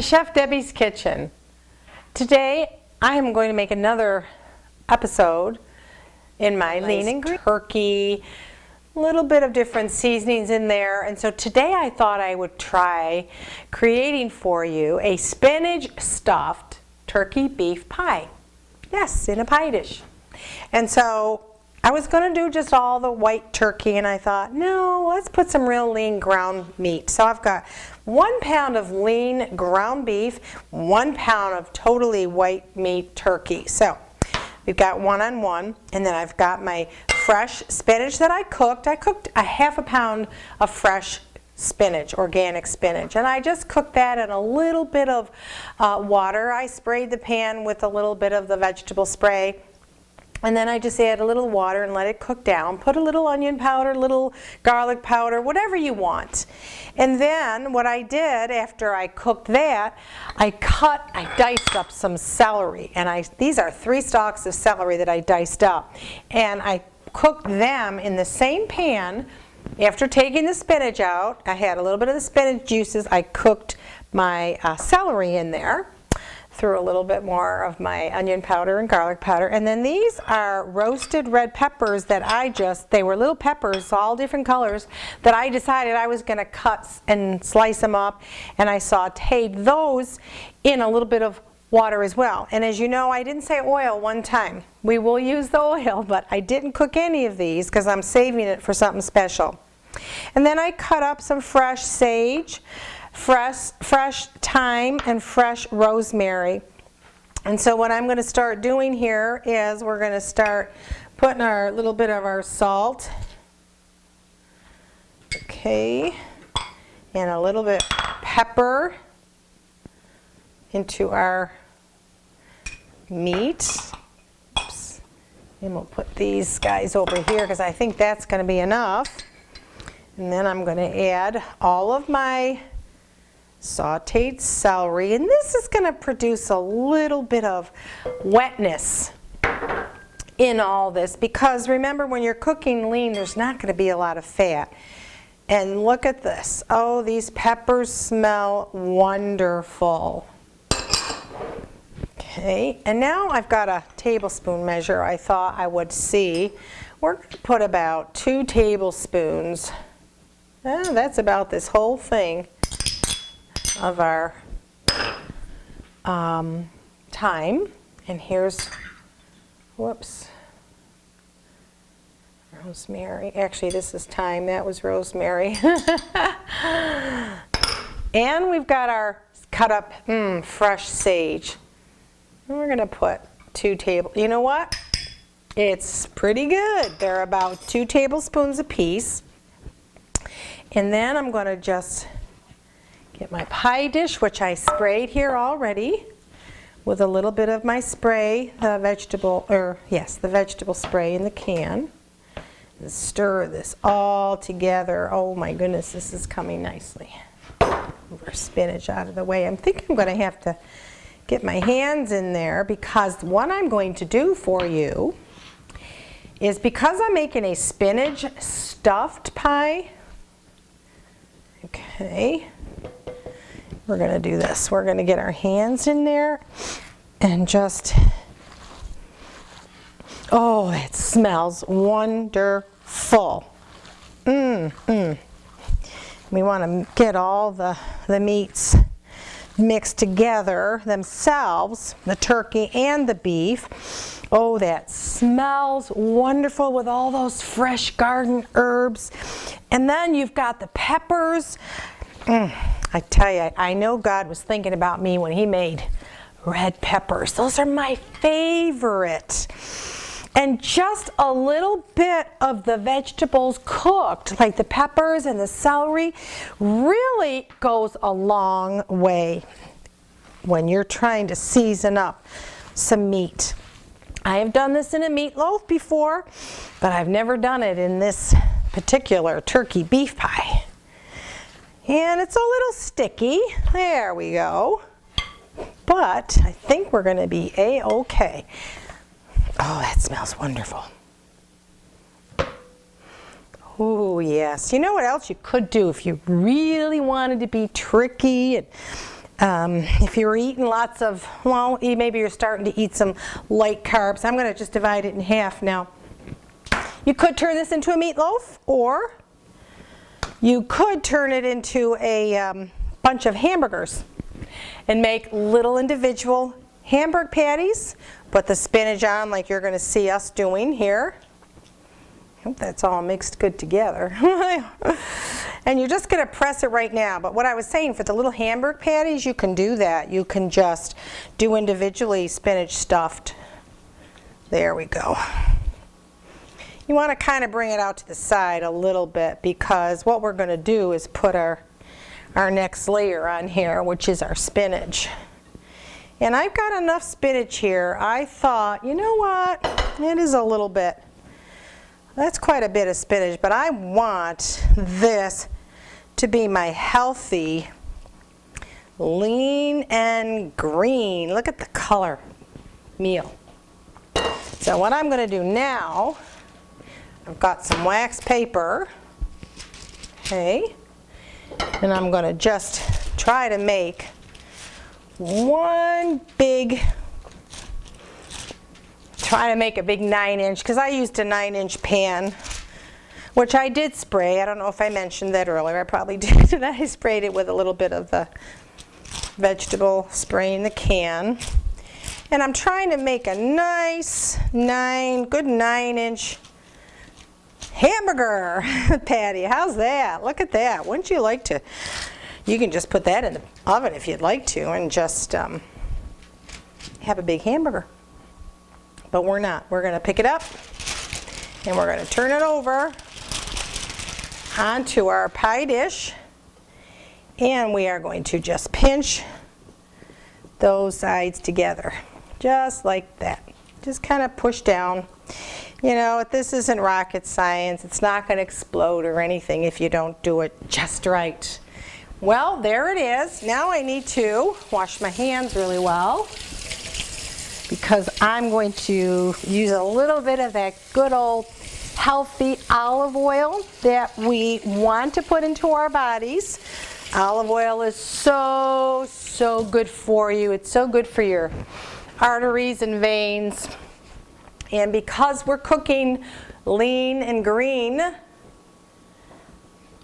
to Chef Debbie's Kitchen. Today I am going to make another episode in my lean and green turkey, a little bit of different seasonings in there. And so today I thought I would try creating for you a spinach stuffed turkey beef pie. Yes, in a pie dish. And so I was going to do just all the white turkey, and I thought, no, let's put some real lean ground meat. So I've got 1 pound of lean ground beef, 1 pound of totally white meat turkey. So we've got 1 on 1, and then I've got my fresh spinach that I cooked. I cooked a ½ a pound of fresh spinach, organic spinach, and I just cooked that in a little bit of water. I sprayed the pan with a little bit of the vegetable spray. And then I just add a little water and let it cook down. Put a little onion powder, little garlic powder, whatever you want. And then what I did after I cooked that, I diced up some celery. And these are 3 stalks of celery that I diced up. And I cooked them in the same pan. After taking the spinach out, I had a little bit of the spinach juices. I cooked my celery in there. Threw a little bit more of my onion powder and garlic powder, and then these are roasted red peppers that they were little peppers, all different colors, that I decided I was going to cut and slice them up, and I sauteed those in a little bit of water as well. And as you know, I didn't say oil one time. We will use the oil, but I didn't cook any of these because I'm saving it for something special. And then I cut up some fresh sage, fresh thyme, and fresh rosemary. And so what I'm going to start doing here is we're going to start putting our little bit of our salt, okay, and a little bit of pepper into our meat. Oops. And we'll put these guys over here because I think that's going to be enough. And then I'm going to add all of my sauteed celery, and this is going to produce a little bit of wetness in all this, because remember, when you're cooking lean, there's not going to be a lot of fat. And look at this. Oh, these peppers smell wonderful. Okay, and now I've got a tablespoon measure. I thought I would see. We're going to put about 2 tablespoons. That's about this whole thing of our thyme. And here's, whoops, rosemary. Actually, this is thyme. That was rosemary. And we've got our cut up fresh sage. And we're going to put 2 tablespoons. You know what? It's pretty good. They're about 2 tablespoons apiece. And then I'm going to just get my pie dish, which I sprayed here already with a little bit of my spray, the vegetable spray in the can. And stir this all together. Oh my goodness, this is coming nicely. Move our spinach out of the way. I think I'm going to have to get my hands in there, because what I'm going to do for you is, because I'm making a spinach stuffed pie, okay, we're going to do this. We're going to get our hands in there and just, oh, it smells wonderful. We want to get all the meats mixed together themselves, the turkey and the beef. Oh, that smells wonderful with all those fresh garden herbs. And then you've got the peppers. I tell you, I know God was thinking about me when He made red peppers. Those are my favorite. And just a little bit of the vegetables cooked, like the peppers and the celery, really goes a long way when you're trying to season up some meat. I have done this in a meatloaf before, but I've never done it in this particular turkey beef pie. And it's a little sticky. There we go. But I think we're going to be A-okay. Oh, that smells wonderful. Oh, yes. You know what else you could do if you really wanted to be tricky and If you're eating lots of, well, maybe you're starting to eat some light carbs. I'm going to just divide it in half now. You could turn this into a meatloaf, or you could turn it into a bunch of hamburgers and make little individual hamburger patties. Put the spinach on like you're going to see us doing here. I hope that's all mixed good together. And you're just going to press it right now. But what I was saying, for the little hamburger patties, you can do that. You can just do individually spinach stuffed. There we go. You want to kind of bring it out to the side a little bit, because what we're going to do is put our next layer on here, which is our spinach. And I've got enough spinach here. I thought, you know what, it is a little bit. That's quite a bit of spinach, but I want this to be my healthy, lean and green. Look at the color meal. So what I'm going to do now, I've got some wax paper, okay, and I'm going to just try to make a big 9-inch, because I used a 9-inch pan, which I did spray. I don't know if I mentioned that earlier. I probably did. And I sprayed it with a little bit of the vegetable spray in the can. And I'm trying to make a nice good 9-inch hamburger patty. How's that? Look at that. Wouldn't you like to? You can just put that in the oven if you'd like to, and just have a big hamburger. But we're not. We're going to pick it up and we're going to turn it over onto our pie dish, and we are going to just pinch those sides together, just like that. Just kind of push down. You know, this isn't rocket science. It's not going to explode or anything if you don't do it just right. Well, there it is. Now I need to wash my hands really well, because I'm going to use a little bit of that good old healthy olive oil that we want to put into our bodies. Olive oil is so good for you. It's so good for your arteries and veins. And because we're cooking lean and green,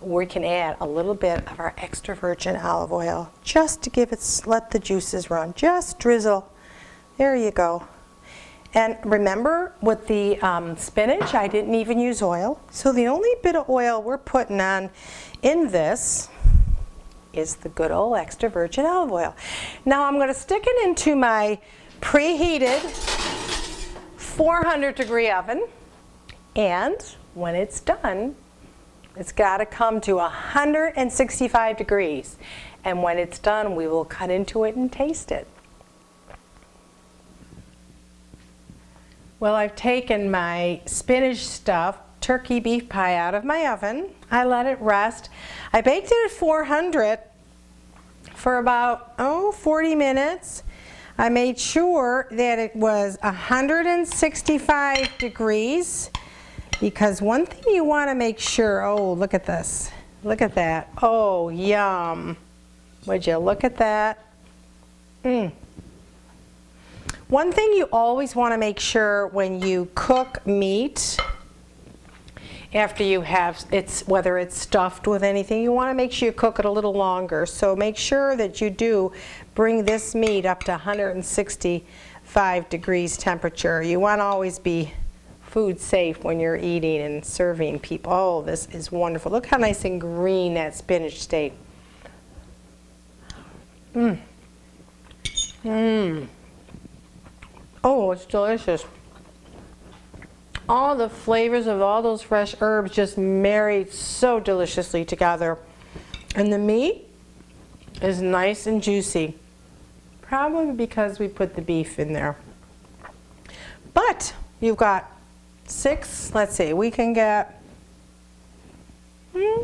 we can add a little bit of our extra virgin olive oil just to give it, let the juices run. Just drizzle. There you go. And remember, with the spinach, I didn't even use oil. So the only bit of oil we're putting on in this is the good old extra virgin olive oil. Now I'm going to stick it into my preheated 400-degree oven. And when it's done, it's got to come to 165 degrees. And when it's done, we will cut into it and taste it. Well, I've taken my spinach stuffed turkey beef pie out of my oven. I let it rest. I baked it at 400 for about 40 minutes. I made sure that it was 165 degrees, because one thing you want to make sure, oh, look at this. Look at that. Oh, yum. Would you look at that? One thing you always want to make sure when you cook meat, after you have whether it's stuffed with anything, you want to make sure you cook it a little longer. So make sure that you do bring this meat up to 165 degrees temperature. You want to always be food safe when you're eating and serving people. Oh, this is wonderful. Look how nice and green that spinach stayed. Oh, it's delicious. All the flavors of all those fresh herbs just married so deliciously together. And the meat is nice and juicy. Probably because we put the beef in there. But you've got 6, let's see, we can get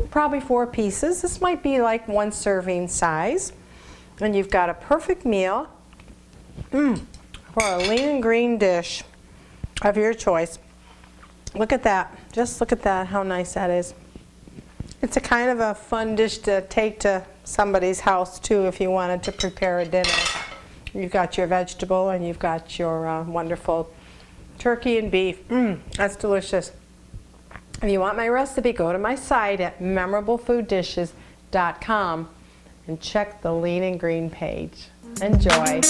probably 4 pieces. This might be like 1 serving size. And you've got a perfect meal for a lean and green dish of your choice. Look at that. Just look at that, how nice that is. It's a kind of a fun dish to take to somebody's house too if you wanted to prepare a dinner. You've got your vegetable and you've got your wonderful turkey and beef. That's delicious. If you want my recipe, go to my site at memorableFoodDishes.com and check the Lean and Green page. Enjoy.